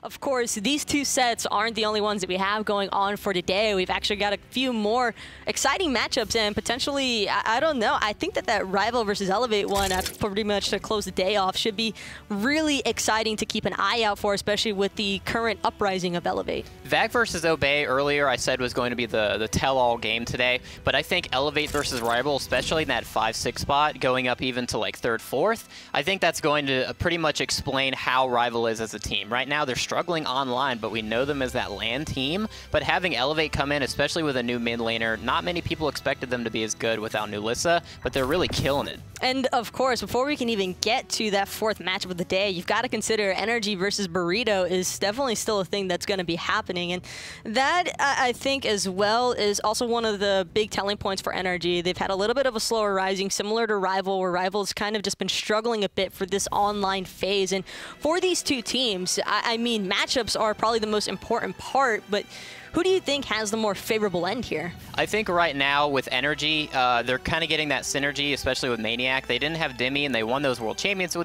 Of course, these two sets aren't the only ones that we have going on for today. We've actually got a few more exciting matchups and potentially, I don't know, I think that Rival versus Elevate one pretty much to close the day off should be really exciting to keep an eye out for, especially with the current uprising of Elevate. Vag versus Obey earlier I said was going to be the tell-all game today, but I think Elevate versus Rival, especially in that 5-6 spot, going up even to like 3rd, 4th, I think that's going to pretty much explain how Rival is as a team. Right now they're struggling online, but we know them as that LAN team. But having Elevate come in, especially with a new mid laner, not many people expected them to be as good without Nulissa, but they're really killing it. And of course, before we can even get to that 4th matchup of the day, you've got to consider NRG versus Burrito is definitely still a thing that's going to be happening. And that, I think, as well, is also one of the big telling points for NRG. They've had a little bit of a slower rising, similar to Rival, where Rival's kind of just been struggling a bit for this online phase. And for these two teams, I mean, matchups are probably the most important part, but who do you think has the more favorable end here? I think right now with NRG, they're kind of getting that synergy, especially with maniaKK. They didn't have Demi, and they won those world championships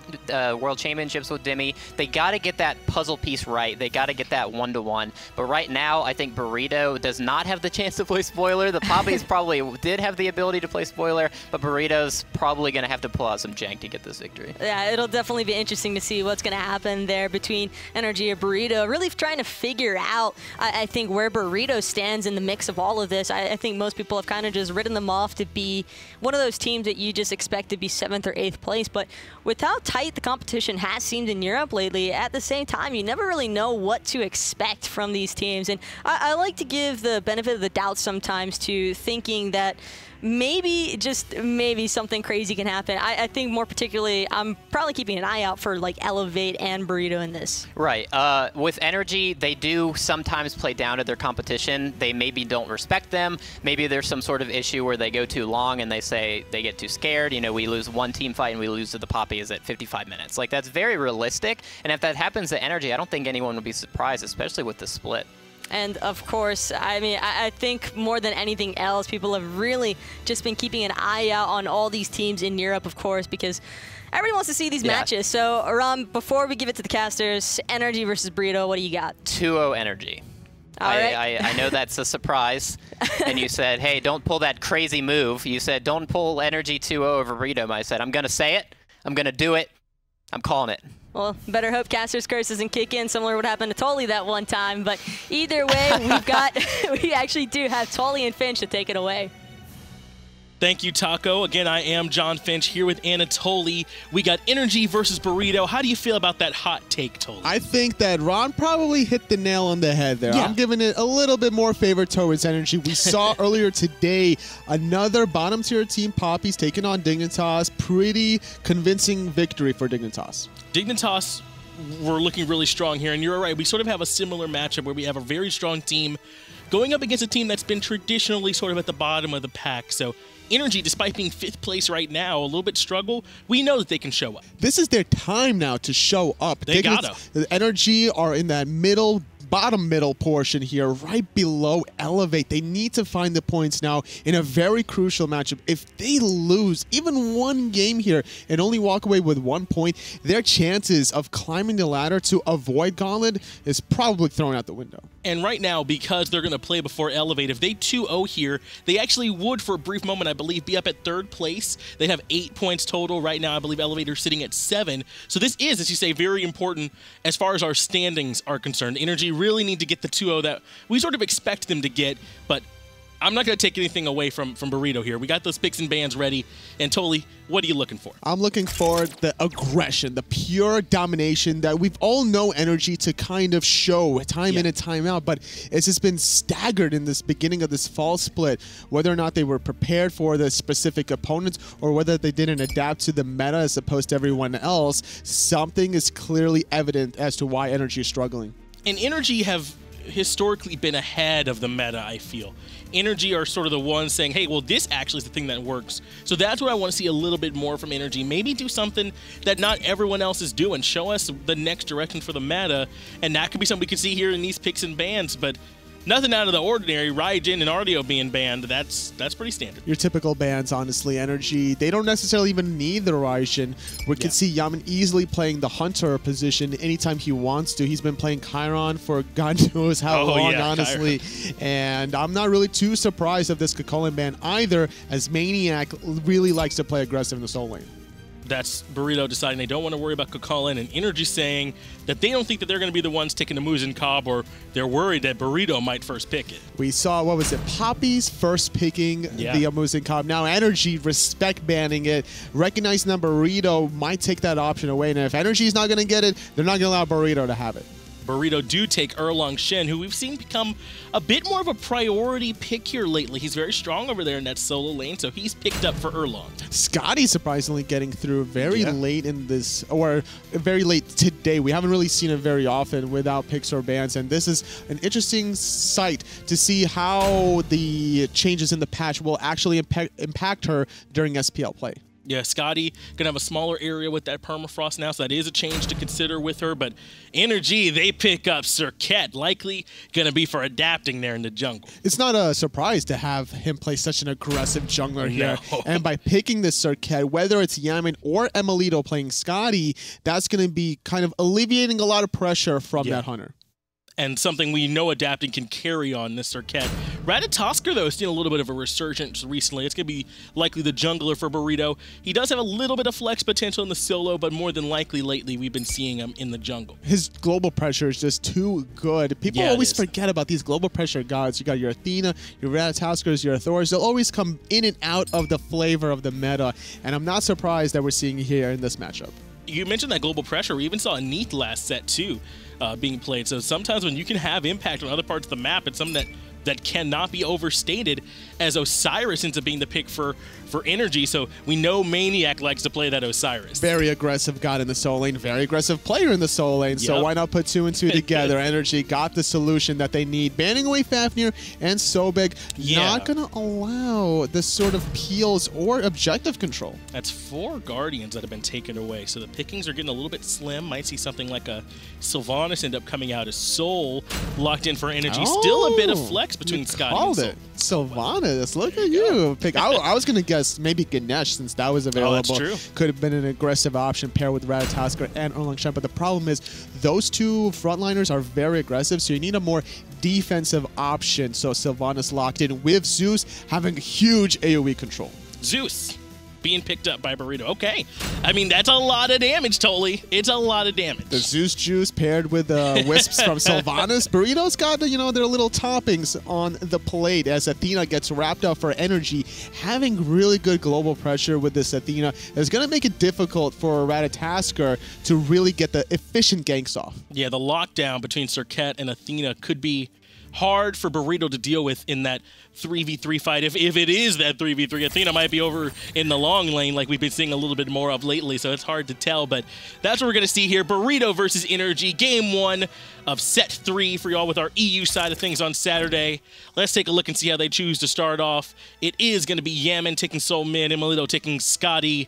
with Demi. They got to get that puzzle piece right. They got to get that 1-to-1. But right now, I think Burrito does not have the chance to play spoiler. The Poppies probably did have the ability to play spoiler, but Burrito's probably going to have to pull out some jank to get this victory. Yeah, it'll definitely be interesting to see what's going to happen there between NRG and Burrito. Really trying to figure out, I think, where Burrito stands in the mix of all of this. I think most people have kind of just written them off to be one of those teams that you just expect to be 7th or 8th place. But with how tight the competition has seemed in Europe lately, at the same time, you never really know what to expect from these teams. And I like to give the benefit of the doubt sometimes to thinking that maybe, just maybe, something crazy can happen. I think more particularly, I'm probably keeping an eye out for like Elevate and Burrito in this. Right. With NRG, they do sometimes play down to their competition. They maybe don't respect them. Maybe there's some sort of issue where they go too long and they say they get too scared. You know, we lose one team fight and we lose to the Poppies at 55 minutes. Like, that's very realistic. And if that happens to NRG, I don't think anyone would be surprised, especially with the split. And of course, I mean, I think more than anything else, people have really just been keeping an eye out on all these teams in Europe, of course, because everybody wants to see these matches. So, Aram, before we give it to the casters, NRG versus Burrito, what do you got? 2-0 NRG. I know that's a surprise. And you said, hey, don't pull that crazy move. You said, don't pull NRG 2-0 over Burrito. I said, I'm going to say it. I'm going to do it. I'm calling it. Well, better hope Caster's curse doesn't kick in, similar to what happened to Tolly that one time. But either way, we actually do have Tolly and Finch to take it away. Thank you, Taco. Again, I am John Finch here with Anatoly. We got NRG versus Burrito. How do you feel about that hot take, Tolly? I think that Ron probably hit the nail on the head there. Yeah. I'm giving it a little bit more favor towards NRG. We saw earlier today another bottom-tier team, Poppies, taking on Dignitas. Pretty convincing victory for Dignitas. Dignitas were looking really strong here, and you're right. We sort of have a similar matchup where we have a very strong team going up against a team that's been traditionally sort of at the bottom of the pack. So NRG, despite being 5th place right now, a little bit struggle, we know that they can show up. This is their time now to show up. They gotta. The NRG are in that bottom middle portion here, right below Elevate. They need to find the points now in a very crucial matchup. If they lose even one game here and only walk away with 1 point, their chances of climbing the ladder to avoid Gauntlet is probably thrown out the window. And right now, because they're going to play before Elevate, if they 2-0 here, they actually would, for a brief moment, I believe, be up at 3rd place. They have 8 points total. Right now, I believe Elevator's sitting at 7. So this is, as you say, very important as far as our standings are concerned. NRG really need to get the 2-0 that we sort of expect them to get, but I'm not going to take anything away from Burrito here. We got those picks and bans ready. And Tolly, what are you looking for? I'm looking for the aggression, the pure domination that we've all known NRG to kind of show time in and time out, but it's just been staggered in this beginning of this fall split, whether or not they were prepared for the specific opponents or whether they didn't adapt to the meta as opposed to everyone else. Something is clearly evident as to why NRG is struggling. And NRG have historically been ahead of the meta, I feel. NRG are sort of the ones saying, hey, well, this actually is the thing that works. So that's what I want to see a little bit more from NRG. Maybe do something that not everyone else is doing. Show us the next direction for the meta, and that could be something we could see here in these picks and bans. But nothing out of the ordinary. Raijin and Ardio being banned, that's pretty standard. Your typical bans, honestly. NRG, they don't necessarily even need the Raijin. We can see Yammyn easily playing the Hunter position anytime he wants to. He's been playing Chiron for God knows how long, honestly. Chiron. And I'm not really too surprised of this Kakolin ban either, as maniaKK really likes to play aggressive in the soul lane. That's Burrito deciding they don't want to worry about Kakolin, and NRG saying that they don't think that they're going to be the ones taking the moves in Cobb, or they're worried that Burrito might first pick it. We saw, what was it, Poppy's first picking the moves in Cobb. Now NRG respect banning it, recognizing that Burrito might take that option away, and if NRG is not going to get it, they're not going to allow Burrito to have it. Burrito do take Erlang Shen, who we've seen become a bit more of a priority pick here lately. He's very strong over there in that solo lane, so he's picked up for Erlang. Skadi surprisingly getting through very late in this, or very late today. We haven't really seen it very often without picks or bans, and this is an interesting sight to see how the changes in the patch will actually impact her during SPL play. Yeah, Skadi gonna have a smaller area with that permafrost now, so that is a change to consider with her. But NRG, they pick up Serqet, likely gonna be for adapting there in the jungle. It's not a surprise to have him play such an aggressive jungler here. And by picking this Serqet, whether it's Yammyn or emilitoo playing Skadi, that's gonna be kind of alleviating a lot of pressure from that Hunter. And something we know adapting can carry on this Serqet. Ratatoskr, though, has seen a little bit of a resurgence recently. It's going to be likely the jungler for Burrito. He does have a little bit of flex potential in the solo, but more than likely lately we've been seeing him in the jungle. His global pressure is just too good. People always forget about these global pressure gods. You got your Athena, your Ratatoskrs, your Thors. They'll always come in and out of the flavor of the meta, and I'm not surprised that we're seeing here in this matchup. You mentioned that global pressure. We even saw a Neath last set, too, being played. So sometimes when you can have impact on other parts of the map, it's something that cannot be overstated, as Osiris ends up being the pick for NRG. So we know maniaKK likes to play that Osiris. Very aggressive god in the soul lane, very aggressive player in the soul lane. So why not put 2 and 2 together? NRG got the solution that they need. Banning away Fafnir and Sobek, not going to allow this sort of peels or objective control. That's 4 Guardians that have been taken away. So the pickings are getting a little bit slim. Might see something like a Sylvanus end up coming out as Soul, locked in for NRG. Still a bit of flex between Skadi and Soul. Sylvanus, look at you. I was going to guess maybe Ganesh, since that was available. That's true. Could have been an aggressive option paired with Ratatoskr and Erlang Shen, but the problem is those 2 frontliners are very aggressive, so you need a more defensive option. So Sylvanus locked in with Zeus having huge AoE control. Zeus being picked up by Burrito. Okay. I mean, that's a lot of damage, Totally. It's a lot of damage. The Zeus juice paired with the wisps from Sylvanus. Burrito's got, you know, their little toppings on the plate as Athena gets wrapped up for NRG. Having really good global pressure with this Athena is going to make it difficult for Ratatoskr to really get the efficient ganks off. Yeah, the lockdown between Serqet and Athena could be hard for Burrito to deal with in that 3v3 fight. If it is that 3v3, Athena might be over in the long lane like we've been seeing a little bit more of lately, so it's hard to tell, but that's what we're going to see here. Burrito versus NRG, game 1 of set 3 for y'all with our EU side of things on Saturday. Let's take a look and see how they choose to start off. It is going to be Yammyn taking Soul mid, emilitoo taking Skadi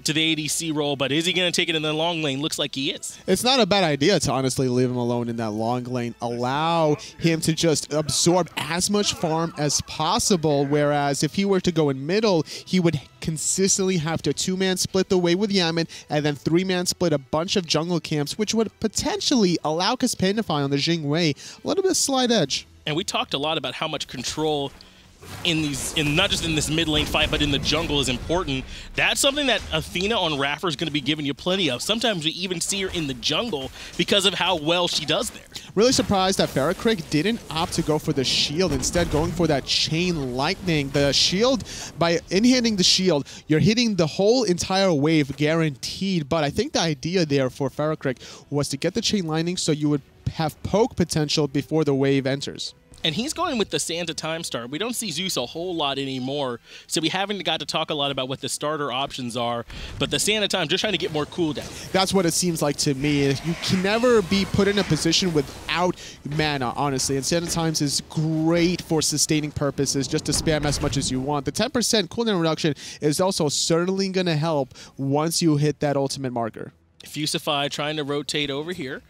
to the ADC role, but is he going to take it in the long lane? Looks like he is. It's not a bad idea to honestly leave him alone in that long lane. Allow him to just absorb as much farm as possible, whereas if he were to go in middle, he would consistently have to 2-man split the way with Yammyn and then 3-man split a bunch of jungle camps, which would potentially allow Kespainify on the Jing way a little bit slight edge. And we talked a lot about how much control in not just in this mid lane fight, but in the jungle is important. That's something that Athena on iRaffer is going to be giving you plenty of. Sometimes we even see her in the jungle because of how well she does there. Really surprised that FaraKrik didn't opt to go for the shield, instead going for that chain lightning. The shield, by in-handing the shield, you're hitting the whole entire wave guaranteed, but I think the idea there for FaraKrik was to get the chain lightning so you would have poke potential before the wave enters. And he's going with the Santa time start. We don't see Zeus a whole lot anymore, so we haven't got to talk a lot about what the starter options are, but the Santa time, just trying to get more cooldown. That's what it seems like to me. You can never be put in a position without mana, honestly, and Santa times is great for sustaining purposes, just to spam as much as you want. The 10% cooldown reduction is also certainly going to help once you hit that ultimate marker. Fusify trying to rotate over here.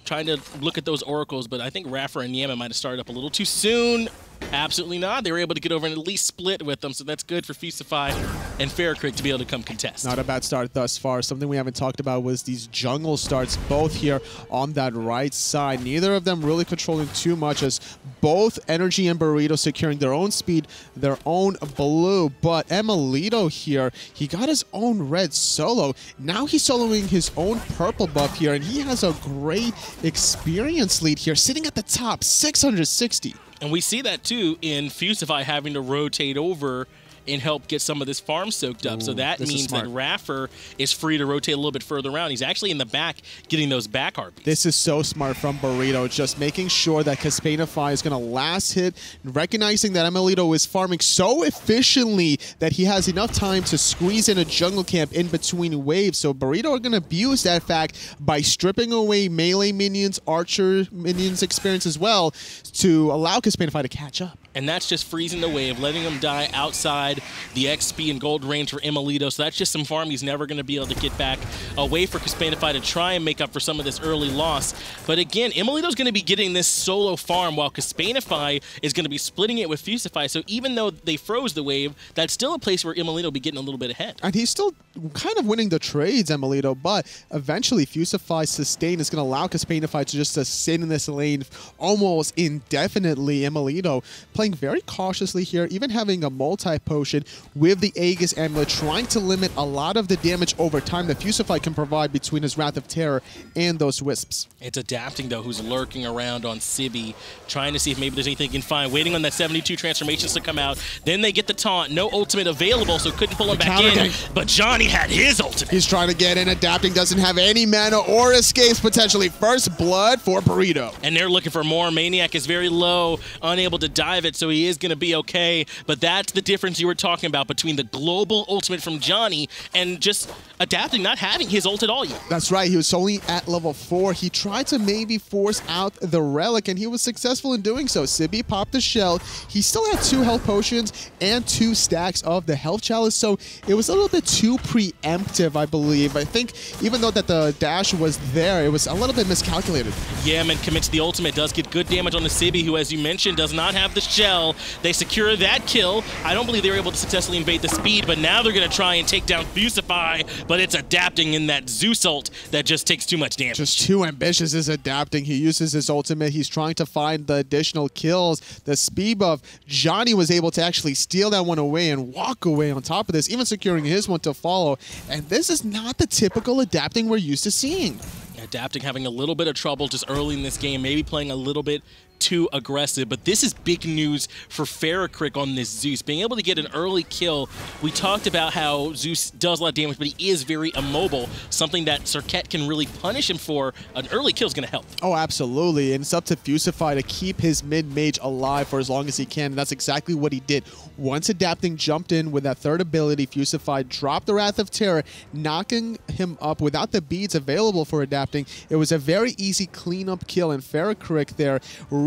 trying to look at those oracles, but I think iRaffer and Yammyn might have started up a little too soon. Absolutely not. They were able to get over and at least split with them, so that's good for Fusify and FaraKrik to be able to come contest. Not a bad start thus far. Something we haven't talked about was these jungle starts, both here on that right side. Neither of them really controlling too much, as both NRG and Burrito securing their own speed, their own blue. But emilitoo here, he got his own red solo. Now he's soloing his own purple buff here, and he has a great experience lead here, sitting at the top, 660. And we see that too in Fusify having to rotate over and help get some of this farm soaked up. So that means that iRaffer is free to rotate a little bit further around. He's actually in the back getting those back harpies. This is so smart from Burrito, just making sure that Kespainify is going to last hit, recognizing that emilitoo is farming so efficiently that he has enough time to squeeze in a jungle camp in between waves. So Burrito are going to abuse that fact by stripping away melee minions, archer minions experience as well, to allow Kespainify to catch up. And that's just freezing the wave, letting him die outside the XP and gold range for emilitoo. So that's just some farm he's never going to be able to get back. A way for Kespainify to try and make up for some of this early loss. But again, emilitoo's going to be getting this solo farm while Kespainify is going to be splitting it with Fusify. So even though they froze the wave, that's still a place where emilitoo will be getting a little bit ahead. And he's still kind of winning the trades, emilitoo, but eventually Fusify's sustain is going to allow Kespainify to just sit in this lane almost indefinitely. emilitoo playing very cautiously here, even having a multi-potion with the Aegis Amulet, trying to limit a lot of the damage over time that Fusify can provide between his Wrath of Terror and those Wisps. It's adapting, though, who's lurking around on Sibi, trying to see if maybe there's anything he can find, waiting on that 72 transformations to come out. Then they get the taunt, no ultimate available, so couldn't pull him back in, but Dzoni had his ultimate. He's trying to get in, adapting, doesn't have any mana or escapes, potentially first blood for Burrito. And they're looking for more. maniaKK is very low, unable to dive it, so he is going to be okay. But that's the difference you were talking about between the global ultimate from Dzoni and just adapting, not having his ult at all yet. That's right. He was only at level 4. He tried to maybe force out the relic, and he was successful in doing so. Sibi popped the shell. He still had 2 health potions and 2 stacks of the health chalice, so it was a little bit too preemptive, I believe. I think even though that the dash was there, it was a little bit miscalculated. Yammyn commits the ultimate, does get good damage on the Sibi, who, as you mentioned, does not have the shell. They secure that kill. I don't believe they were able to successfully invade the speed, but now they're going to try and take down Fusify, but it's adapting in that Zeus ult that just takes too much damage. Just too ambitious is adapting. He uses his ultimate. He's trying to find the additional kills. The speed buff, Dzoni was able to actually steal that one away and walk away on top of this, even securing his one to follow. And this is not the typical adapting we're used to seeing. Adapting having a little bit of trouble just early in this game, maybe playing a little bit too aggressive, but this is big news for FaraKrik on this Zeus. Being able to get an early kill, we talked about how Zeus does a lot of damage, but he is very immobile, something that Serqet can really punish him for. An early kill is going to help. Oh, absolutely, and it's up to Fusify to keep his mid-mage alive for as long as he can, and that's exactly what he did. Once adapting jumped in with that third ability, Fusify dropped the Wrath of Terror, knocking him up without the beads available for adapting. It was a very easy cleanup kill, and FaraKrik there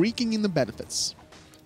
reeking in the benefits.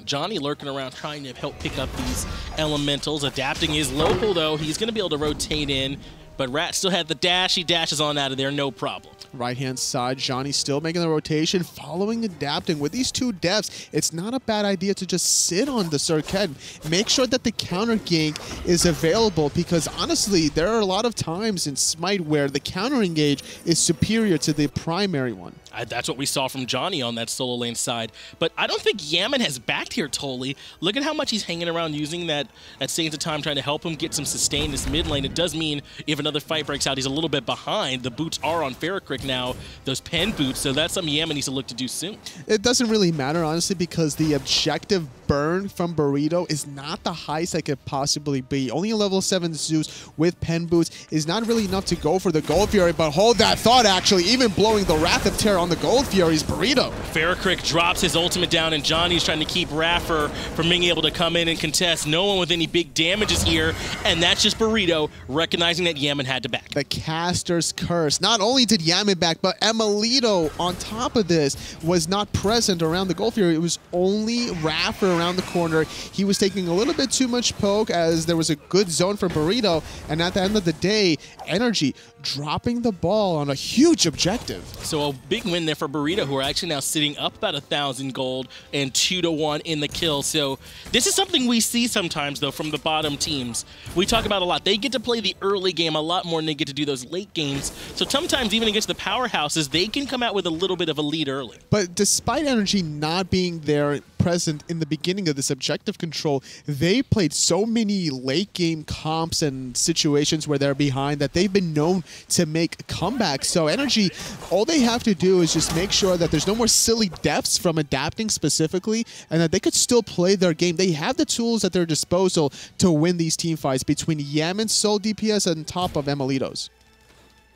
Dzoni lurking around trying to help pick up these elementals. Adapting is local, though. He's going to be able to rotate in, but Rat still had the dash. He dashes on out of there, no problem. Right-hand side, Dzoni still making the rotation, following adapting. With these 2 deaths, it's not a bad idea to just sit on the Serqet. Make sure that the counter gank is available, because honestly, there are a lot of times in Smite where the counter engage is superior to the primary one. That's what we saw from Dzoni on that solo lane side. But I don't think Yammyn has backed here totally. Look at how much he's hanging around using that Saints of Time, trying to help him get some sustain this mid lane. It does mean if another fight breaks out, he's a little bit behind. The boots are on FaraKrik now, those pen boots, so that's something Yammyn needs to look to do soon. It doesn't really matter, honestly, because the objective burn from Burrito is not the highest it could possibly be. Only a level 7 Zeus with pen boots is not really enough to go for the Gold Fury, but hold that thought, actually, even blowing the Wrath of Terror on the Gold Fury's Burrito. FaraKrik drops his ultimate down, and Dzoni's trying to keep iRaffer from being able to come in and contest. No one with any big damages here, and that's just Burrito recognizing that Yammyn had to back. The caster's curse. Not only did Yammyn back, but emilitoo on top of this was not present around the Gold Fury. It was only iRaffer around the corner. He was taking a little bit too much poke, as there was a good zone for Burrito, and at the end of the day, NRG dropping the ball on a huge objective. So a big win there for Burrito, who are actually now sitting up about 1,000 gold and 2-1 in the kill. So this is something we see sometimes, though, from the bottom teams. We talk about a lot. They get to play the early game a lot more than they get to do those late games. So sometimes, even against the powerhouses, they can come out with a little bit of a lead early. But despite NRG not being there present in the beginning of this objective control, they played so many late game comps and situations where they're behind that they've been known to make comebacks. So NRG, all they have to do is just make sure that there's no more silly deaths from adapting specifically, and that they could still play their game. They have the tools at their disposal to win these team fights between Yammyn, Soul DPS, and top of emilitoo's.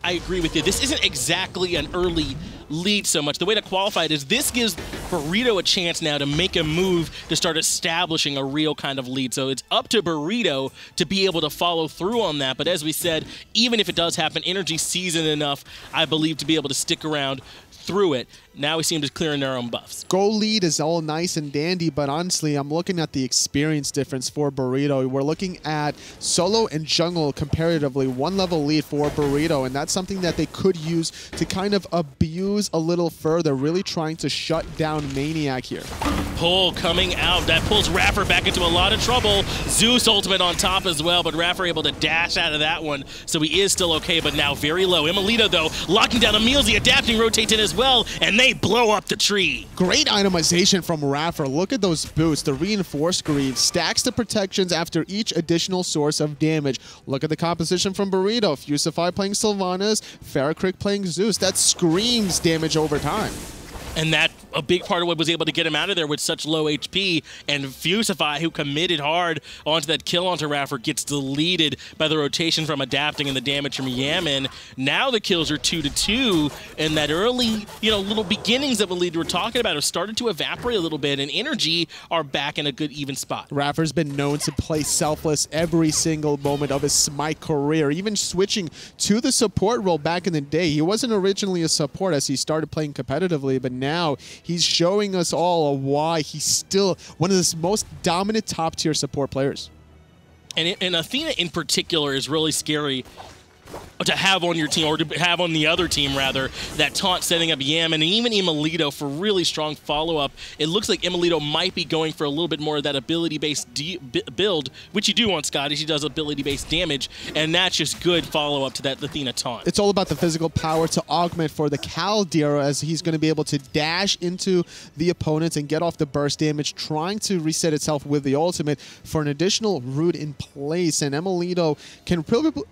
I agree with you. This isn't exactly an early lead so much. The way to qualify it is this gives Burrito a chance now to make a move to start establishing a real kind of lead. So it's up to Burrito to be able to follow through on that. But as we said, even if it does happen, NRG seasoned enough, I believe, to be able to stick around through it. Now we seem to clearing their own buffs. Goal lead is all nice and dandy, but honestly, I'm looking at the experience difference for Burrito. We're looking at solo and jungle comparatively, 1 level lead for Burrito, and that's something that they could use to kind of abuse a little further, really trying to shut down maniaKK here. Pull coming out. That pulls iRaffer back into a lot of trouble. Zeus ultimate on top as well, but iRaffer able to dash out of that one, so he is still okay, but now very low. emilitoo, though, locking down emilitoo, adapting, rotates in as well, and they blow up the tree. Great itemization from iRaffer. Look at those boosts. The reinforced greaves stacks the protections after each additional source of damage. Look at the composition from Burrito. Fusify playing Sylvanus, FaraKrik playing Zeus. That screams damage over time. And that, a big part of what was able to get him out of there with such low HP, and Fusify, who committed hard onto that kill onto iRaffer, gets deleted by the rotation from adapting and the damage from Yammyn. Now the kills are 2-2, and that early, little beginnings that we were talking about have started to evaporate a little bit, and NRG are back in a good even spot. iRaffer's been known to play selfless every single moment of his Smite career, even switching to the support role back in the day. He wasn't originally a support as he started playing competitively, but now he's showing us all why he's still one of the most dominant top-tier support players. And Athena in particular is really scary to have on your team, or to have on the other team, rather, that taunt setting up Yammyn and even emilitoo for really strong follow-up. It looks like emilitoo might be going for a little bit more of that ability-based build, which you do on Skadi. She does ability-based damage, and that's just good follow-up to that Athena taunt. It's all about the physical power to augment for the Caldera, as he's going to be able to dash into the opponents and get off the burst damage, trying to reset itself with the ultimate for an additional root in place. And emilitoo can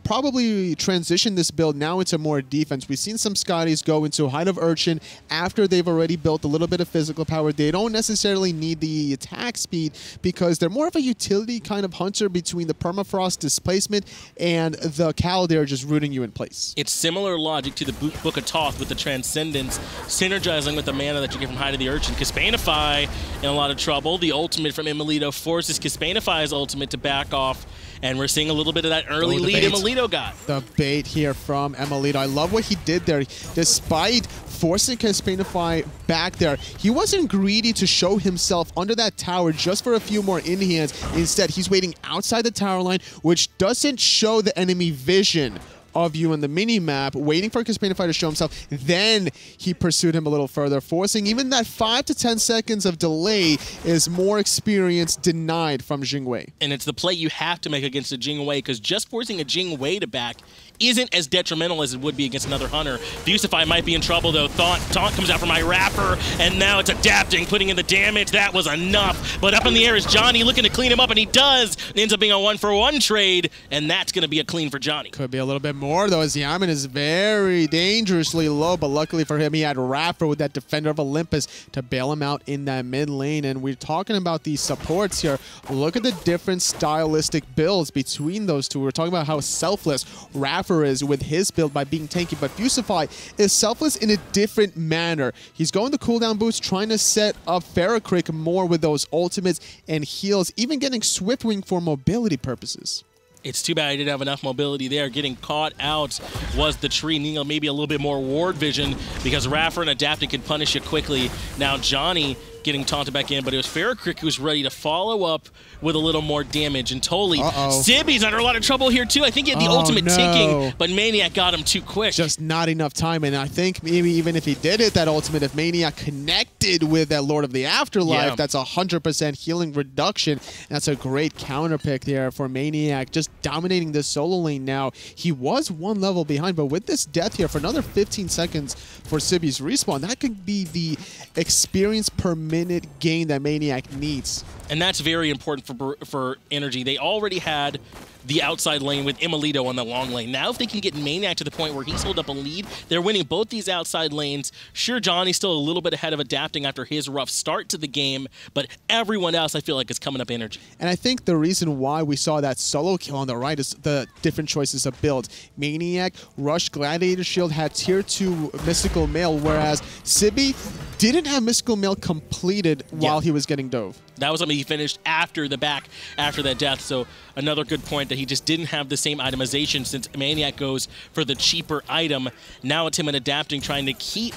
probably transition this build now into more defense. We've seen some Skadis go into Height of Urchin after they've already built a little bit of physical power. They don't necessarily need the attack speed because they're more of a utility kind of hunter between the permafrost displacement and the Caldera just rooting you in place. It's similar logic to the Book of Thoth with the Transcendence, synergizing with the mana that you get from Height of the Urchin. Kespainify in a lot of trouble. The ultimate from emilitoo forces Kespainify's ultimate to back off, and we're seeing a little bit of that early lead emilitoo got. The bait here from emilitoo. I love what he did there. Despite forcing Kespainify back there, he wasn't greedy to show himself under that tower just for a few more in-hands. Instead, he's waiting outside the tower line, which doesn't show the enemy vision of you in the mini-map, waiting for Kespainify to show himself. Then he pursued him a little further, forcing even that 5 to 10 seconds of delay is more experience denied from Jing. And it's the play you have to make against a Jing, because just forcing a Jing to back isn't as detrimental as it would be against another hunter. Fusify might be in trouble, though. Taunt comes out from iRaffer, and now it's adapting, putting in the damage. That was enough. But up in the air is Dzoni looking to clean him up, and he does. It ends up being a 1-for-1 trade, and that's going to be a clean for Dzoni. Could be a little bit more, though, as Yammyn is very dangerously low, but luckily for him, he had iRaffer with that Defender of Olympus to bail him out in that mid lane. And we're talking about these supports here. Look at the different stylistic builds between those two. We're talking about how selfless iRaffer is with his build by being tanky, but Fusify is selfless in a different manner. He's going the cooldown boost, trying to set up FaraKrik more with those ultimates and heals, even getting Swiftwing for mobility purposes. It's too bad I didn't have enough mobility there. Getting caught out was the tree. Maybe a little bit more ward vision, because iRaffer and adapting can punish you quickly. Now Dzoni getting taunted back in, but it was FaraKrik who was ready to follow up with a little more damage. And totally, Sibi's under a lot of trouble here too. I think he had the ultimate ticking, but maniaKK got him too quick. Just not enough time, and I think maybe even if he did hit that ultimate, if maniaKK connected with that Lord of the Afterlife, that's 100% healing reduction. That's a great counter pick there for maniaKK, just dominating this solo lane now. He was one level behind, but with this death here for another 15 seconds for Sibi's respawn, that could be the experience per minute gain that maniaKK needs. And that's very important for NRG. They already had the outside lane with emilitoo on the long lane. Now if they can get maniaKK to the point where he's held up a lead, they're winning both these outside lanes. Sure, Dzoni's still a little bit ahead of adapting after his rough start to the game, but everyone else I feel like is coming up NRG. And I think the reason why we saw that solo kill on the right is the different choices of build. maniaKK, Rush Gladiator Shield, had tier 2 Mystical Mail, whereas Sibi didn't have Mystical Mail completed while he was getting dove. That was something he finished after the back, after that death. So another good point that he just didn't have the same itemization since maniaKK goes for the cheaper item. Now it's him adapting, trying to keep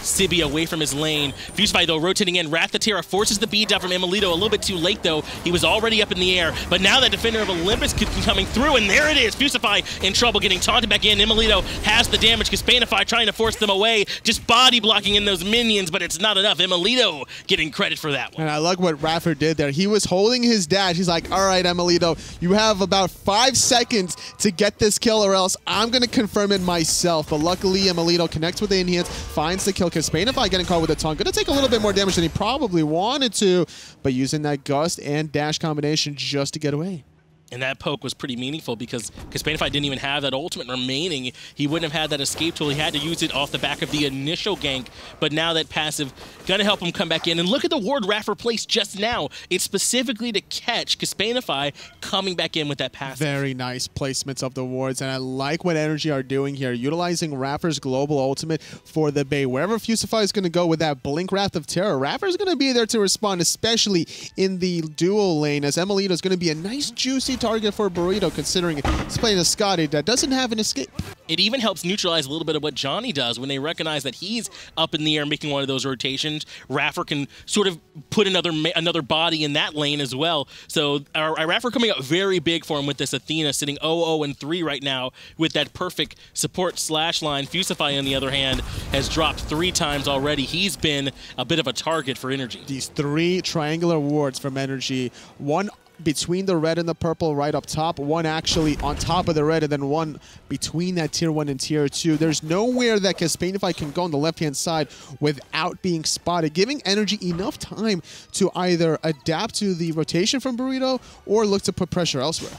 Sibi away from his lane. Fusify, though, rotating in. Ratatoskr forces the beat down from emilitoo. A little bit too late, though. He was already up in the air. But now that Defender of Olympus could be coming through, and there it is. Fusify in trouble, getting taunted back in. emilitoo has the damage. Kespainify trying to force them away. Just body blocking in those minions, but it's not enough. emilitoo getting credit for that one. And I like what iRaffer did there. He was holding his dash. He's like, all right, emilitoo, you have about 5 seconds to get this kill, or else I'm going to confirm it myself. But luckily, emilitoo connects with the enhance, finds the kill. Kespainify getting caught with a taunt. Gonna take a little bit more damage than he probably wanted to, but using that gust and dash combination just to get away. And that poke was pretty meaningful because Kespainify didn't even have that ultimate remaining. He wouldn't have had that escape tool. He had to use it off the back of the initial gank. But now that passive gonna help him come back in. And look at the ward iRaffer placed just now. It's specifically to catch Kespainify coming back in with that passive. Very nice placements of the wards, and I like what NRG are doing here, utilizing iRaffer's global ultimate for the bait. Wherever Fusify is gonna go with that Blink Wrath of Terror, iRaffer's gonna be there to respond, especially in the dual lane, as emilitoo is gonna be a nice juicy target for Burrito, considering he's playing a Skadi that doesn't have an escape. It even helps neutralize a little bit of what Dzoni does when they recognize that he's up in the air making one of those rotations. iRaffer can sort of put another body in that lane as well. So iRaffer coming up very big for him with this Athena sitting 0-0-3 right now with that perfect support slash line. Fusify, on the other hand, has dropped 3 times already. He's been a bit of a target for NRG. These 3 triangular wards from NRG, one between the red and the purple right up top, one actually on top of the red, and then one between that tier 1 and tier 2. There's nowhere that Kespainify can go on the left-hand side without being spotted, giving NRG enough time to either adapt to the rotation from Burrito or look to put pressure elsewhere.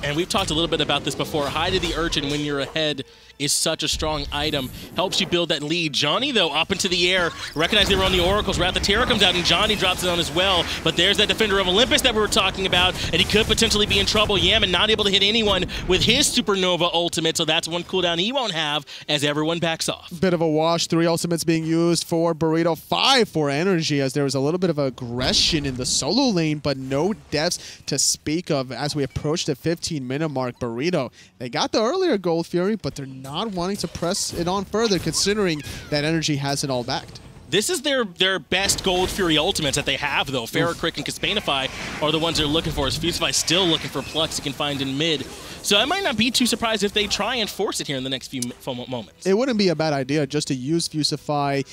And we've talked a little bit about this before. Hi to the Urchin when you're ahead is such a strong item. Helps you build that lead. Dzoni, though, up into the air. Recognize they were on the Oracles. Ratatoskr comes out, and Dzoni drops it on as well. But there's that Defender of Olympus that we were talking about, and he could potentially be in trouble. Yammyn not able to hit anyone with his Supernova ultimate, so that's one cooldown he won't have as everyone backs off. Bit of a wash. 3 ultimates being used for Burrito, 5 for NRG, as there was a little bit of aggression in the solo lane, but no deaths to speak of as we approach the 15-minute mark. Burrito, they got the earlier Gold Fury, but they're not wanting to press it on further, considering that NRG has it all backed. This is their best Gold Fury ultimates that they have, though. FaraKrik and Kespainify are the ones they're looking for. As Fusify still looking for plucks he can find in mid. So I might not be too surprised if they try and force it here in the next few moments. It wouldn't be a bad idea just to use Fusify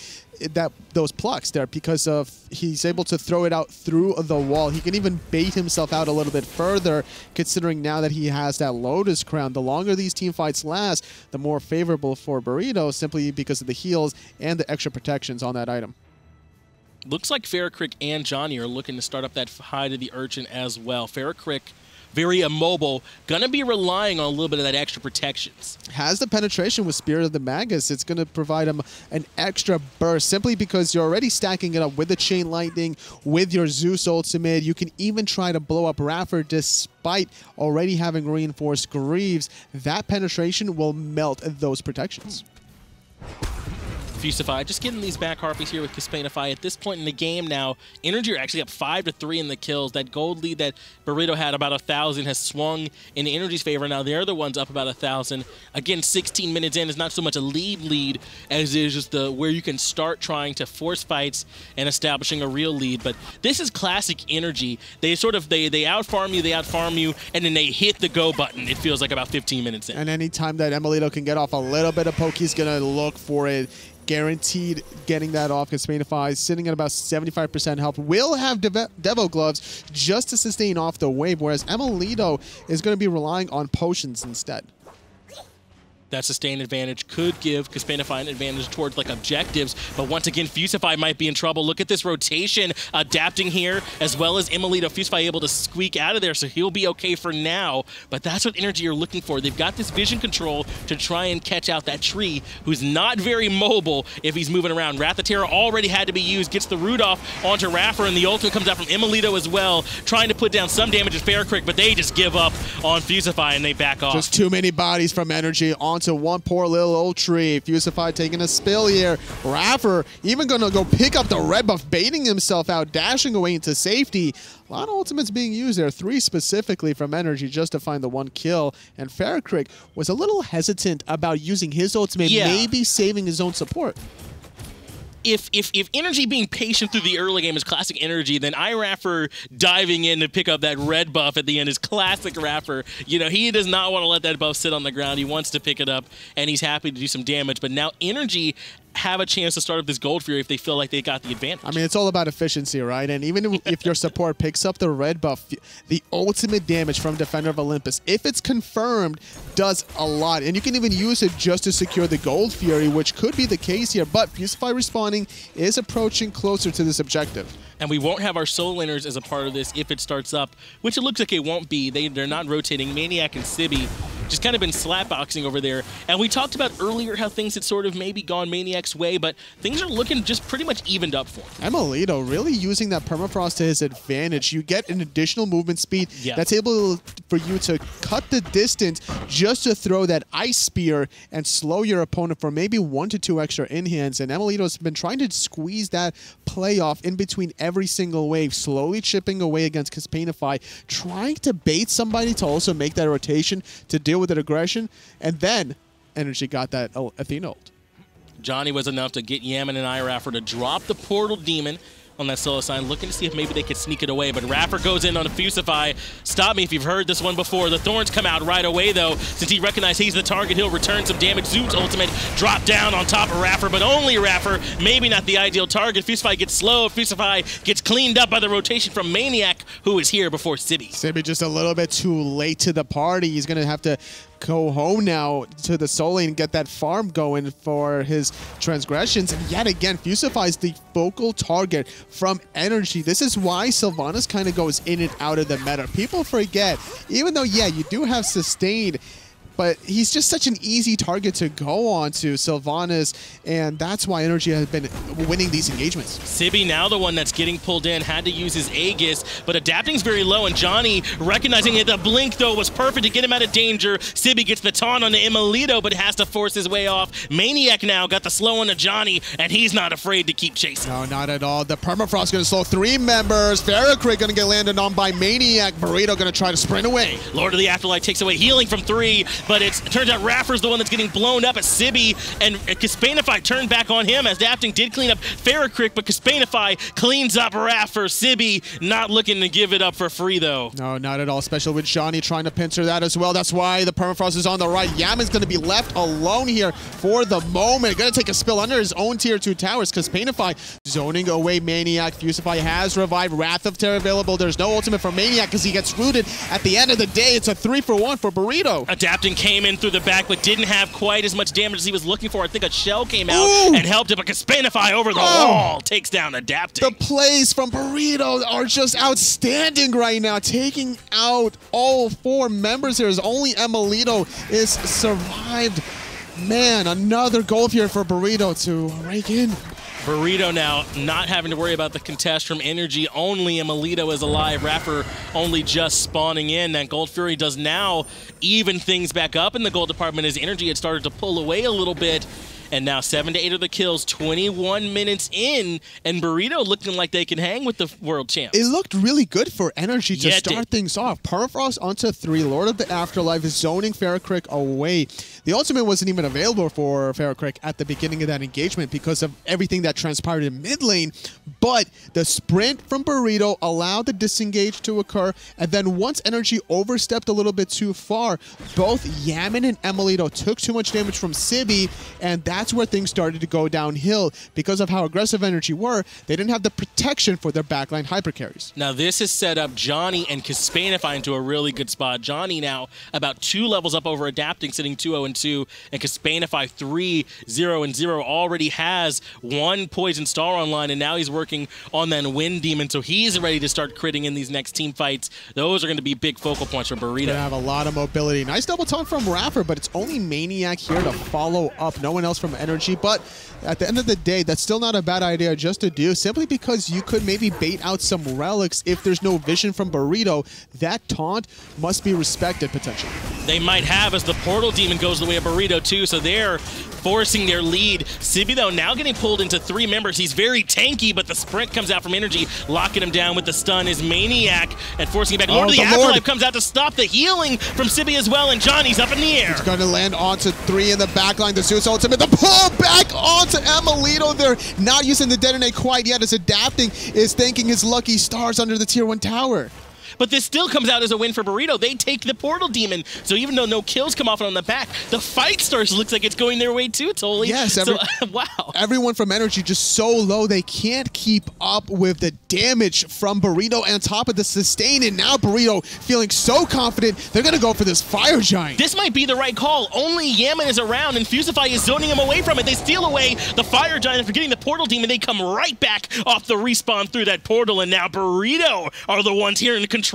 those plucks there, because of he's able to throw it out through the wall. He can even bait himself out a little bit further, considering now that he has that Lotus Crown. The longer these team fights last, the more favorable for Burrito, simply because of the heals and the extra protections on that item. Looks like FaraKrik and Dzoni are looking to start up that Hi to the Urchin as well. FaraKrik, very immobile, gonna be relying on a little bit of that extra protections. Has the penetration with Spirit of the Magus. It's gonna provide him an extra burst, simply because you're already stacking it up with the Chain Lightning, with your Zeus ultimate. You can even try to blow up iRaffer despite already having reinforced Greaves. That penetration will melt those protections. Fusify just getting these back harpies here with Kespainify. At this point in the game now, NRG are actually up 5-3 in the kills. That gold lead that Burrito had, about 1,000, has swung in NRG's favor. Now they're the ones up about 1,000. Again, 16 minutes in is not so much a lead as it is just where you can start trying to force fights and establishing a real lead. But this is classic NRG. They sort of, they outfarm you, and then they hit the go button. It feels like about 15 minutes in. And anytime that emilitoo can get off a little bit of poke, he's going to look for it. Guaranteed getting that off. Kespainify sitting at about 75% health. Will have Devo gloves just to sustain off the wave, whereas emilitoo is going to be relying on potions instead. That sustained advantage could give Kespainify an advantage towards like objectives, but once again, Fusify might be in trouble. Look at this rotation adapting here, as well as emilitoo. Fusify able to squeak out of there, so he'll be okay for now, but that's what NRG are looking for. They've got this vision control to try and catch out that tree, who's not very mobile if he's moving around. Ratatoskr already had to be used, gets the root off onto iRaffer, and the ultimate comes out from emilitoo as well, trying to put down some damage at FaraKrik, but they just give up on Fusify and they back off. Just too many bodies from NRG onto one poor little old tree. Fusify taking a spill here. iRaffer even going to go pick up the red buff, baiting himself out, dashing away into safety. A lot of ultimates being used there, 3 specifically from NRG just to find the 1 kill. And FaraKrik was a little hesitant about using his ultimate, maybe saving his own support. If NRG being patient through the early game is classic NRG, then iRaffer diving in to pick up that red buff at the end is classic iRaffer. You know, he does not want to let that buff sit on the ground. He wants to pick it up, and he's happy to do some damage. But now NRG have a chance to start up this Gold Fury if they feel like they got the advantage. I mean, it's all about efficiency, right? And even if your support picks up the red buff, the ultimate damage from Defender of Olympus, if it's confirmed, does a lot. And you can even use it just to secure the Gold Fury, which could be the case here. But Fusify respawning is approaching closer to this objective. And we won't have our soul laners as a part of this if it starts up, which it looks like it won't be. They're not rotating. maniaKK and Sibi just kind of been slapboxing over there. And we talked about earlier how things had sort of maybe gone maniaKK's way, but things are looking just pretty much evened up for him. emilitoo really using that permafrost to his advantage. You get an additional movement speed that's able for you to cut the distance just to throw that ice spear and slow your opponent for maybe 1 to 2 extra in-hands. And emilitoo's been trying to squeeze that playoff in between every single wave, slowly chipping away against Kespainify, trying to bait somebody to also make that rotation to deal with that aggression, and then NRG got that Athena ult. Dzoni was enough to get Yammyn and iRaffer to drop the Portal Demon on that solo sign, looking to see if maybe they could sneak it away, but iRaffer goes in on a Fusify. Stop me if you've heard this one before. The Thorns come out right away, though. Since he recognized he's the target, he'll return some damage. Zeus ultimate drop down on top of iRaffer, but only iRaffer, maybe not the ideal target. Fusify gets slow. Fusify gets cleaned up by the rotation from maniaKK, who is here before Sibi. Sibi just a little bit too late to the party. He's going to have to go home now to the soul lane and get that farm going for his transgressions. And yet again, Fusify is the focal target from NRG. This is why Sylvanus kind of goes in and out of the meta. People forget, even though, yeah, you do have sustained, but he's just such an easy target to go on to Sylvanus, and that's why NRG has been winning these engagements. Sibi now the one that's getting pulled in, had to use his Aegis, but adapting's very low, and Dzoni recognizing that the blink, though, was perfect to get him out of danger. Sibi gets the taunt on the emilitoo, but has to force his way off. maniaKK now got the slow on the Dzoni, and he's not afraid to keep chasing. No, not at all. The permafrost going to slow 3 members. FaraKrik going to get landed on by maniaKK. Burrito going to try to sprint away. Lord of the Afterlife takes away healing from 3, but it turns out iRaffer's the one that's getting blown up at Sibi, and Kespainify turned back on him as Adapting did clean up FaraKrik, but Kespainify cleans up iRaffer. Sibi not looking to give it up for free, though. No, not at all, especially with Dzoni trying to pincer that as well. That's why the permafrost is on the right. Yammyn's going to be left alone here for the moment. Going to take a spill under his own tier 2 towers. Kespainify zoning away maniaKK. Fusify has revived. Wrath of Terror available. There's no ultimate for maniaKK because he gets rooted. At the end of the day, it's a 3-for-1 for Burrito. Adapting came in through the back, but didn't have quite as much damage as he was looking for. I think a shell came out and helped him, but Kespainify over the wall takes down Adapting. The plays from Burrito are just outstanding right now, taking out all 4 members here as only emilitoo is survived. Man, another goal here for Burrito to rake in. Burrito now not having to worry about the contest from NRG. Only emilitoo is alive. iRaffer only just spawning in. That Gold Fury does now even things back up in the gold department as NRG had started to pull away a little bit. And now 7 to 8 of the kills, 21 minutes in, and Burrito looking like they can hang with the world champ. It looked really good for NRG to start things off. Permafrost onto 3, Lord of the Afterlife is zoning FaraKrik away. The ultimate wasn't even available for FaraKrik at the beginning of that engagement because of everything that transpired in mid lane, but the sprint from Burrito allowed the disengage to occur, and then once NRG overstepped a little bit too far, both Yammyn and emilitoo took too much damage from Sibi, and that's where things started to go downhill. Because of how aggressive NRG were, they didn't have the protection for their backline hyper carries. Now this has set up Dzoni and Kespainify into a really good spot. Dzoni now about 2 levels up over adapting, sitting 2-0-2, and Kespainify 3-0-0 already has 1 Poison Star online, and now he's working on that Wind Demon, so he's ready to start critting in these next team fights. Those are going to be big focal points for Burrito. Gonna have a lot of mobility. Nice double taunt from iRaffer, but it's only maniaKK here to follow up. No one else from NRG, but at the end of the day, that's still not a bad idea just to do, simply because you could maybe bait out some relics if there's no vision from Burrito. That taunt must be respected potentially. They might have, as the Portal Demon goes the way of Burrito too, so they're forcing their lead. Sibi, though, now getting pulled into 3 members. He's very tanky, but the sprint comes out from NRG, locking him down with the stun is maniaKK and forcing him back. Lord of the Afterlife comes out to stop the healing from Sibi as well, and Dzoni's up in the air. It's going to land onto 3 in the backline. The Zeus ultimate, the pull back onto emilitoo. They're not using the detonate quite yet, as adapting is thanking his lucky stars under the tier 1 tower. But this still comes out as a win for Burrito. They take the Portal Demon, so even though no kills come off on the back, the fight starts looks like it's going their way too, Toli. Yes, wow. Everyone from NRG just so low, they can't keep up with the damage from Burrito and on top of the sustain, and now Burrito feeling so confident, they're going to go for this Fire Giant. This might be the right call. Only Yammyn is around, and Fusify is zoning him away from it. They steal away the Fire Giant after getting the Portal Demon. They come right back off the respawn through that portal, and now Burrito are the ones here in control.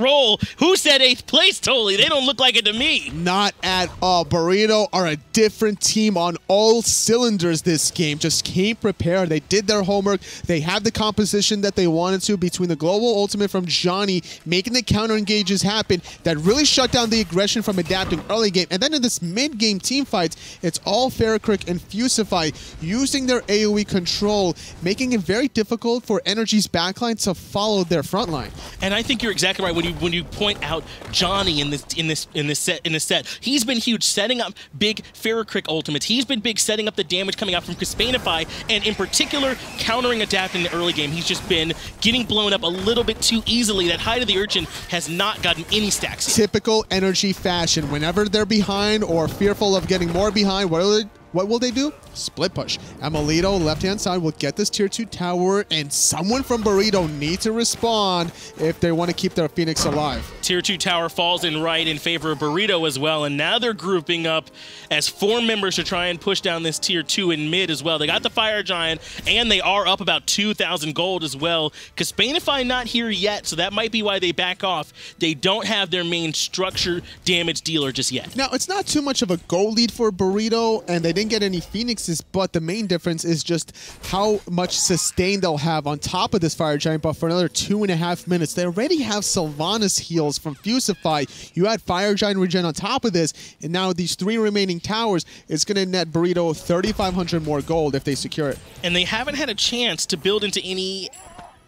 Who said 8th place, Toli? They don't look like it to me. Not at all. Burrito are a different team on all cylinders this game. Just came prepared. They did their homework. They have the composition that they wanted to between the global ultimate from Dzoni, making the counter engages happen that really shut down the aggression from adapting early game. And then in this mid-game team fights, it's all FaraKrik and Fusify using their AoE control, making it very difficult for NRG's backline to follow their front line. And I think you're exactly right when you point out Dzoni in this set. He's been huge setting up big FaraKrik ultimates. He's been big setting up the damage coming out from Kespainify, and in particular countering adapt in the early game. He's just been getting blown up a little bit too easily. That Hide of the Urchin has not gotten any stacks yet. Typical NRG fashion. Whenever they're behind or fearful of getting more behind, what will they do? Split push. emilitoo, left-hand side, will get this tier 2 tower, and someone from Burrito need to respond if they want to keep their Phoenix alive. Tier 2 tower falls in right in favor of Burrito as well, and now they're grouping up as 4 members to try and push down this tier 2 in mid as well. They got the Fire Giant, and they are up about 2,000 gold as well. Kespainify not here yet, so that might be why they back off. They don't have their main structure damage dealer just yet. Now, it's not too much of a goal lead for Burrito, and they didn't get any Phoenixes, but the main difference is just how much sustain they'll have on top of this Fire Giant buff for another 2.5 minutes. They already have Sylvanus heals from Fusify. You add Fire Giant regen on top of this, and now these 3 remaining towers, it's going to net Burrito 3,500 more gold if they secure it. And they haven't had a chance to build into any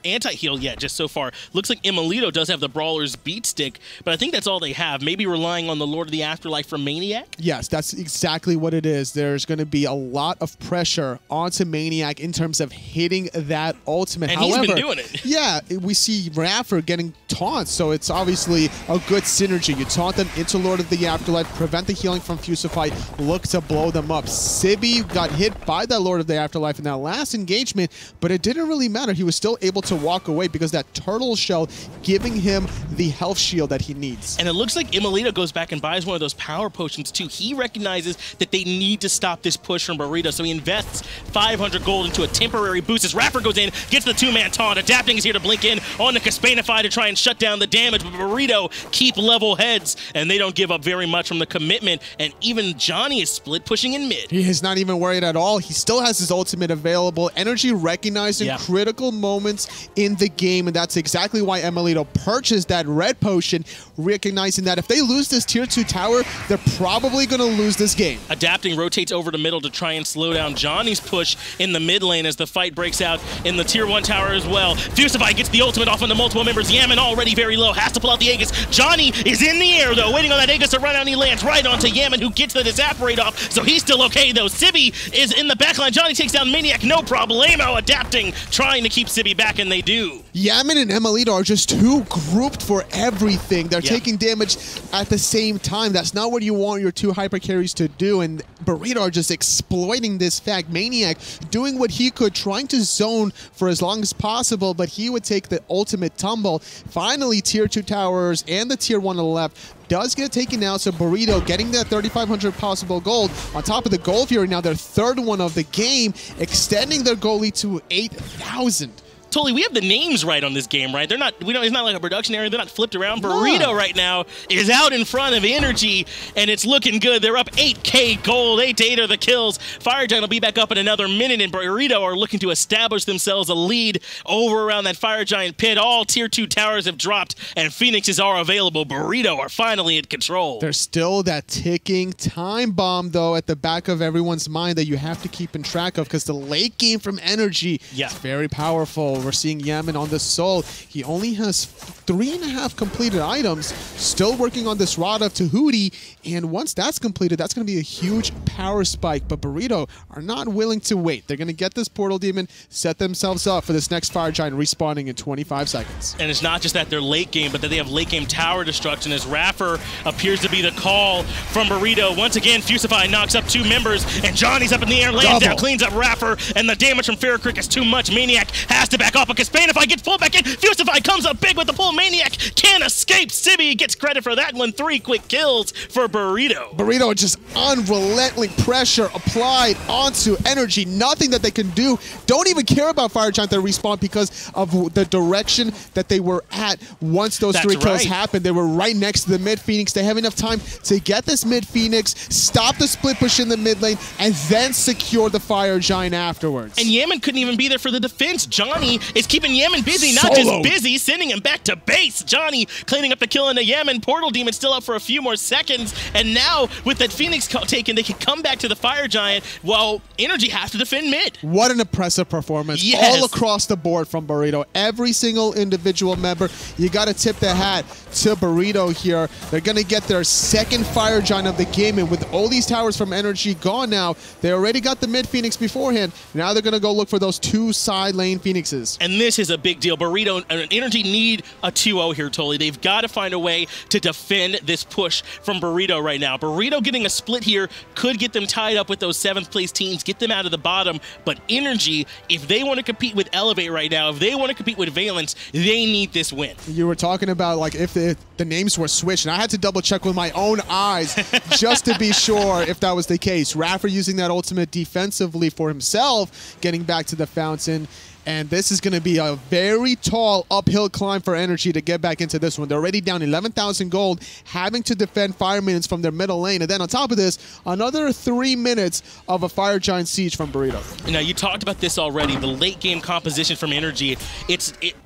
anti-heal yet just so far. Looks like emilitoo does have the Brawler's Beat Stick, but I think that's all they have. Maybe relying on the Lord of the Afterlife from maniaKK? Yes, that's exactly what it is. There's going to be a lot of pressure onto maniaKK in terms of hitting that ultimate. And however, he's been doing it. Yeah, we see iRaffer getting taunts, so it's obviously a good synergy. You taunt them into Lord of the Afterlife, prevent the healing from Fusify, look to blow them up. Sibi got hit by that Lord of the Afterlife in that last engagement, but it didn't really matter. He was still able to walk away because that turtle shell giving him the health shield that he needs. And it looks like emilitoo goes back and buys one of those power potions too. He recognizes that they need to stop this push from Burrito, so he invests 500 gold into a temporary boost as iRaffer goes in, gets the 2-man taunt. Adapting is here to blink in on the Kespainify to try and shut down the damage, but Burrito keep level heads, and they don't give up very much from the commitment, and even Dzoni is split pushing in mid. He is not even worried at all. He still has his ultimate available. NRG recognizing critical moments in the game, and that's exactly why emilitoo purchased that red potion, recognizing that if they lose this tier 2 tower, they're probably going to lose this game. Adapting rotates over to middle to try and slow down Dzoni's push in the mid lane as the fight breaks out in the tier 1 tower as well. Fusify gets the ultimate off into multiple members. Yammyn already very low, has to pull out the Aegis. Dzoni is in the air though, waiting on that Aegis to run out, and he lands right onto Yammyn, who gets the disapparate off, so he's still okay though. Sibi is in the backline. Dzoni takes down maniaKK, no problemo. Adapting, trying to keep Sibi back, and they do. Yammyn and emilitoo are just too grouped for everything. They're taking damage at the same time. That's not what you want your two hyper carries to do, and Burrito are just exploiting this fact. maniaKK doing what he could, trying to zone for as long as possible, but he would take the ultimate tumble. Finally, tier 2 towers and the tier 1 on the left does get taken out, so Burrito getting that 3,500 possible gold on top of the gold fury, now their third one of the game, extending their goal lead to 8,000. Totally, we have the names right on this game, right? They're not, it's not like a production area. They're not flipped around. Burrito right now is out in front of NRG, and it's looking good. They're up 8K gold, 8-8 are the kills. FireGiant will be back up in another minute, and Burrito are looking to establish themselves a lead over around that FireGiant pit. All tier 2 towers have dropped, and Phoenixes are available. Burrito are finally in control. There's still that ticking time bomb, though, at the back of everyone's mind that you have to keep in track of, because the late game from NRG is very powerful. We're seeing Yammyn on the Soul. He only has 3.5 completed items, still working on this Rod of Tahuti, and once that's completed, that's going to be a huge power spike, but Burrito are not willing to wait. They're going to get this Portal Demon, set themselves up for this next FireGiant respawning in 25 seconds. And it's not just that they're late game, but that they have late game tower destruction as iRaffer appears to be the call from Burrito. Once again, Fusify knocks up 2 members, and Dzoni's up in the air, lands down, cleans up iRaffer, and the damage from FaraKrik is too much. maniaKK has to back off, but Kespainify gets pulled back in. Fusify comes up big with the pull. maniaKK can't escape. Sibi gets credit for that one. 3 quick kills for Burrito. Burrito just unrelenting pressure applied onto NRG. Nothing that they can do. Don't even care about FireGiant that respawn because of the direction that they were at once those 3 kills happened. They were right next to the mid Phoenix. They have enough time to get this mid Phoenix, stop the split push in the mid lane, and then secure the FireGiant afterwards. And Yammyn couldn't even be there for the defense. Dzoni is keeping Yammyn busy, not just busy, sending him back to base. Dzoni cleaning up the kill into Yammyn. Portal Demon still up for a few more seconds, and now with that Phoenix taken, they can come back to the FireGiant while NRG has to defend mid. What an impressive performance all across the board from Burrito. Every single individual member, you got to tip the hat to Burrito here. They're going to get their second FireGiant of the game, and with all these towers from NRG gone now, they already got the mid Phoenix beforehand. Now they're going to go look for those 2 side lane Phoenixes. And this is a big deal. Burrito and NRG need a 2-0 here, totally. They've got to find a way to defend this push from Burrito right now. Burrito getting a split here could get them tied up with those 7th place teams, get them out of the bottom, but NRG, if they want to compete with Elevate right now, if they want to compete with Valence, they need this win. You were talking about like if the names were switched, and I had to double check with my own eyes just to be sure if that was the case. iRaffer using that ultimate defensively for himself, getting back to the fountain. And this is going to be a very tall uphill climb for NRG to get back into this one. They're already down 11,000 gold, having to defend fire minions from their middle lane. And then on top of this, another 3 minutes of a FireGiant siege from Burrito. Now, you talked about this already, the late game composition from NRG.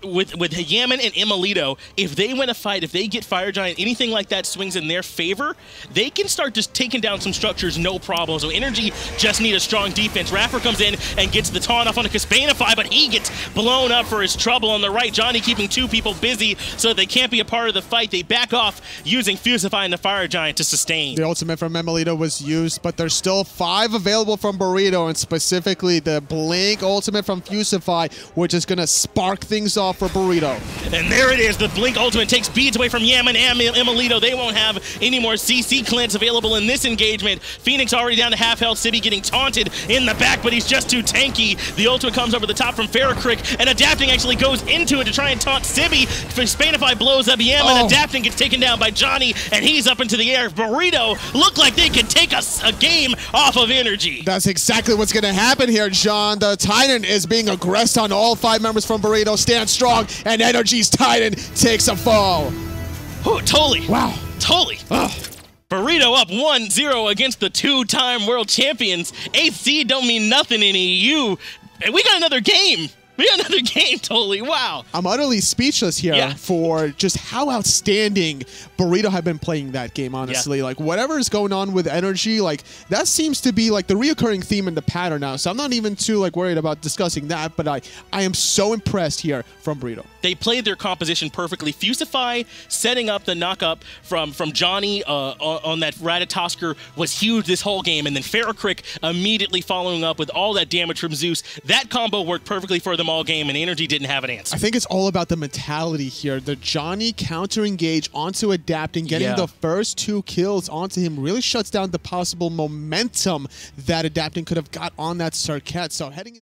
With Yammyn and emilitoo, if they win a fight, if they get FireGiant, anything like that swings in their favor, they can start just taking down some structures, no problem. So NRG just need a strong defense. iRaffer comes in and gets the taunt off on a Kespainify, but he gets blown up for his trouble on the right. Dzoni keeping 2 people busy so that they can't be a part of the fight. They back off using Fusify and the FireGiant to sustain. The ultimate from emilitoo was used, but there's still 5 available from Burrito, and specifically the Blink ultimate from Fusify, which is going to spark things off for Burrito. And there it is. The Blink ultimate takes beads away from Yammyn and emilitoo. They won't have any more CC cleanse available in this engagement. Phoenix already down to half health. Sibi getting taunted in the back, but he's just too tanky. The ultimate comes over the top from FaraKrik, and Adapting actually goes into it to try and taunt Sibi. Kespainify blows up Yammyn. Adapting gets taken down by Dzoni, and he's up into the air. Burrito look like they could take a game off of NRG. That's exactly what's going to happen here, John. The Titan is being aggressed on all 5 members from Burrito. Stand strong, and NRG's Titan takes a fall. Oh, totally. Wow. Totally. Burrito up 1-0 against the 2-time world champions. 8th seed don't mean nothing in EU. And we got another game. Be another game, totally. Wow. I'm utterly speechless here for just how outstanding Burrito have been playing that game, honestly. Like, whatever is going on with NRG, like, that seems to be, like, the reoccurring theme in the pattern now. So I'm not even too, like, worried about discussing that, but I am so impressed here from Burrito. They played their composition perfectly. Fusify setting up the knock-up from Dzoni on that Ratatoskr was huge this whole game, and then FaraKrik immediately following up with all that damage from Zeus. That combo worked perfectly for them all game, and NRG didn't have an answer. I think it's all about the mentality here. The Dzoni counter-engage onto Adapt and getting the first 2 kills onto him really shuts down the possible momentum that Adapting could have got on that Serqet. So heading